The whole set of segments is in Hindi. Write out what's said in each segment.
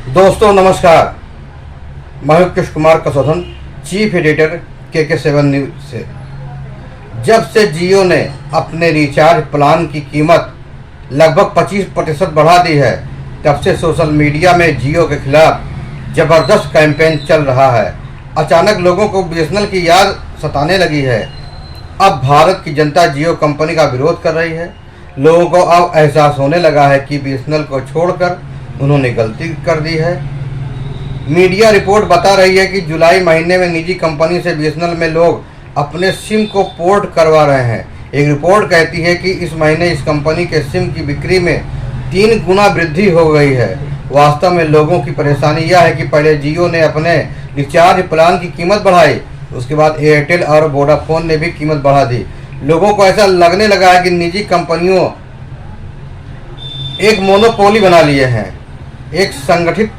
दोस्तों नमस्कार। मैं हूं Krishna Kumar Kasaudhan, chief editor KK7 news से। जब से जियो ने अपने रिचार्ज प्लान की कीमत लगभग 25% बढ़ा दी है, तब से सोशल मीडिया में जियो के खिलाफ जबरदस्त कैंपेन चल रहा है। अचानक लोगों को BSNL की याद सताने लगी है। अब भारत की जनता जियो कंपनी का विरोध कर रही है। लोगों को अब एहसास होने लगा है कि BSNL को छोड़कर उन्होंने गलती कर दी है। मीडिया रिपोर्ट बता रही है कि जुलाई महीने में निजी कंपनी से BSNL में लोग अपने सिम को पोर्ट करवा रहे हैं। एक रिपोर्ट कहती है कि इस महीने इस कंपनी के सिम की बिक्री में 3 गुना वृद्धि हो गई है। वास्तव में लोगों की परेशानी यह है कि पहले जियो ने अपने रिचार्ज प्लान की कीमत बढ़ाई, उसके बाद एयरटेल और वोडाफोन ने भी कीमत बढ़ा दी। लोगों को ऐसा लगने लगा है कि निजी कंपनियों एक मोनोपोली बना लिए हैं, एक संगठित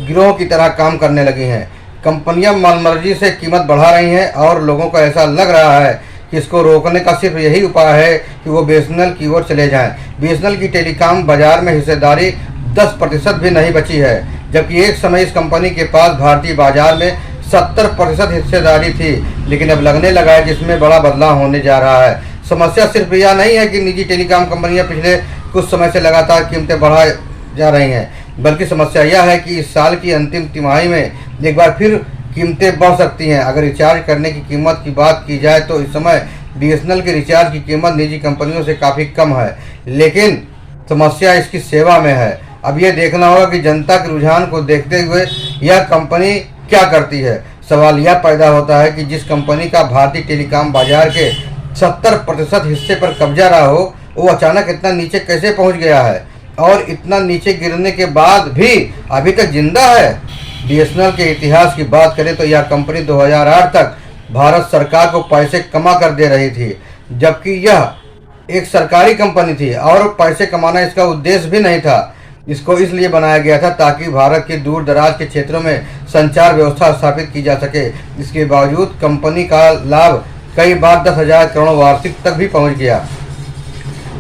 गिरोह की तरह काम करने लगी हैं। कंपनियां मनमर्जी से कीमत बढ़ा रही हैं और लोगों को ऐसा लग रहा है कि इसको रोकने का सिर्फ यही उपाय है कि वो BSNL की ओर चले जाएं। BSNL की टेलीकॉम बाजार में हिस्सेदारी 10% भी नहीं बची है, जबकि एक समय इस कंपनी के पास भारतीय बाजार में 70% हिस्सेदारी थी। लेकिन अब लगने लगा है कि इसमें बड़ा बदलाव होने जा रहा है। समस्या सिर्फ यह नहीं है कि निजी टेलीकॉम कंपनियां पिछले कुछ समय से लगातार कीमतें बढ़ा जा रही हैं, बल्कि समस्या यह है कि इस साल की अंतिम तिमाही में एक बार फिर कीमतें बढ़ सकती हैं। अगर रिचार्ज करने की कीमत की बात की जाए तो इस समय BSNL के रिचार्ज की कीमत निजी कंपनियों से काफ़ी कम है, लेकिन समस्या इसकी सेवा में है। अब यह देखना होगा कि जनता के रुझान को देखते हुए यह कंपनी क्या करती है। सवाल यह पैदा होता है कि जिस कंपनी का भारतीय टेलीकॉम बाजार के 70% हिस्से पर कब्जा रहा हो, वो अचानक इतना नीचे कैसे पहुंच गया है और इतना नीचे गिरने के बाद भी अभी तक जिंदा है। BSNL के इतिहास की बात करें तो यह कंपनी 2008 तक भारत सरकार को पैसे कमा कर दे रही थी, जबकि यह एक सरकारी कंपनी थी और पैसे कमाना इसका उद्देश्य भी नहीं था। इसको इसलिए बनाया गया था ताकि भारत के दूर दराज के क्षेत्रों में संचार व्यवस्था स्थापित की जा सके। इसके बावजूद कंपनी का लाभ कई बार 10,000 करोड़ वार्षिक तक भी पहुंच गया।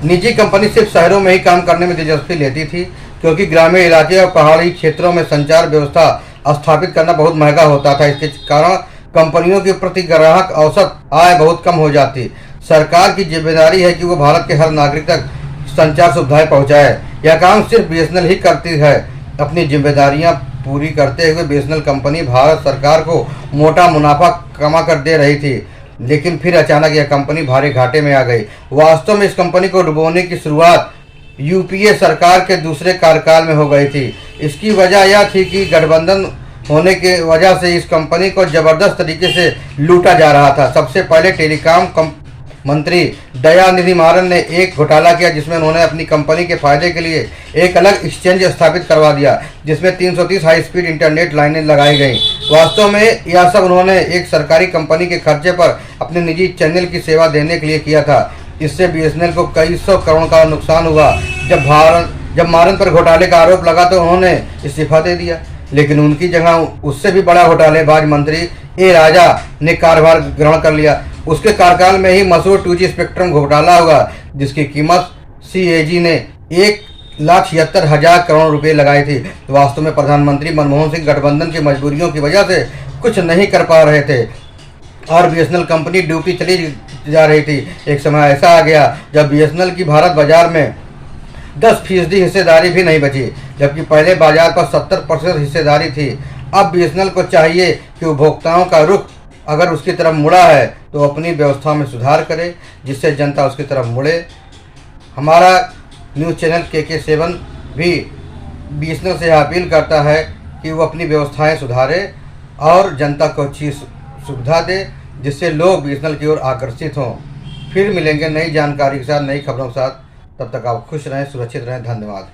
निजी कंपनी सिर्फ शहरों में ही काम करने में दिलचस्पी लेती थी, क्योंकि ग्रामीण इलाके और पहाड़ी क्षेत्रों में संचार व्यवस्था स्थापित करना बहुत महंगा होता था। इसके कारण कंपनियों की प्रति ग्राहक औसत आय बहुत कम हो जाती। सरकार की जिम्मेदारी है कि वो भारत के हर नागरिक तक संचार सुविधाएं पहुंचाए। यह काम सिर्फ BSNL ही करती है। अपनी जिम्मेदारियां पूरी करते हुए BSNL कंपनी भारत सरकार को मोटा मुनाफा कमा कर दे रही थी, लेकिन फिर अचानक यह कंपनी भारी घाटे में आ गई। वास्तव में इस कंपनी को डुबोने की शुरुआत UPA सरकार के दूसरे कार्यकाल में हो गई थी। इसकी वजह यह थी कि गठबंधन होने के वजह से इस कंपनी को जबरदस्त तरीके से लूटा जा रहा था। सबसे पहले टेलीकॉम मंत्री दयानिधि मारन ने एक घोटाला किया, जिसमें उन्होंने अपनी कंपनी के फायदे के लिए एक अलग एक्सचेंज स्थापित करवा दिया, जिसमें 330 हाई स्पीड इंटरनेट लाइनें लगाई गईं। वास्तव में यह सब उन्होंने एक सरकारी कंपनी के खर्चे पर अपने निजी चैनल की सेवा देने के लिए किया था। इससे BSNL को कई सौ करोड़ का नुकसान हुआ। जब मारन पर घोटाले का आरोप लगा तो उन्होंने इस्तीफा दे दिया, लेकिन उनकी जगह उससे भी बड़ा घोटालेबाज मंत्री A राजा ने कार्यभार ग्रहण कर लिया। उसके कार्यकाल में ही मशहूर 2G स्पेक्ट्रम घोटाला हुआ, जिसकी कीमत CAG ने 1,76,000 करोड़ रुपए लगाई थी। वास्तव में प्रधानमंत्री मनमोहन सिंह गठबंधन की मजबूरियों की वजह से कुछ नहीं कर पा रहे थे और BSNL कंपनी ड्यूटी चली जा रही थी। एक समय ऐसा आ गया जब BSNL की भारत बाजार में 10% हिस्सेदारी भी नहीं बची, जबकि पहले बाजार पर 70% हिस्सेदारी थी। अब BSNL को चाहिए कि उपभोक्ताओं का रुख अगर उसकी तरफ मुड़ा है तो अपनी व्यवस्था में सुधार करे, जिससे जनता उसकी तरफ मुड़े। हमारा न्यूज़ चैनल KK7 भी BSNL से अपील करता है कि वो अपनी व्यवस्थाएं सुधारे और जनता को अच्छी सुविधा दे, जिससे लोग BSNL की ओर आकर्षित हों। फिर मिलेंगे नई जानकारी के साथ, नई खबरों के साथ। तब तक आप खुश रहें, सुरक्षित रहें। धन्यवाद।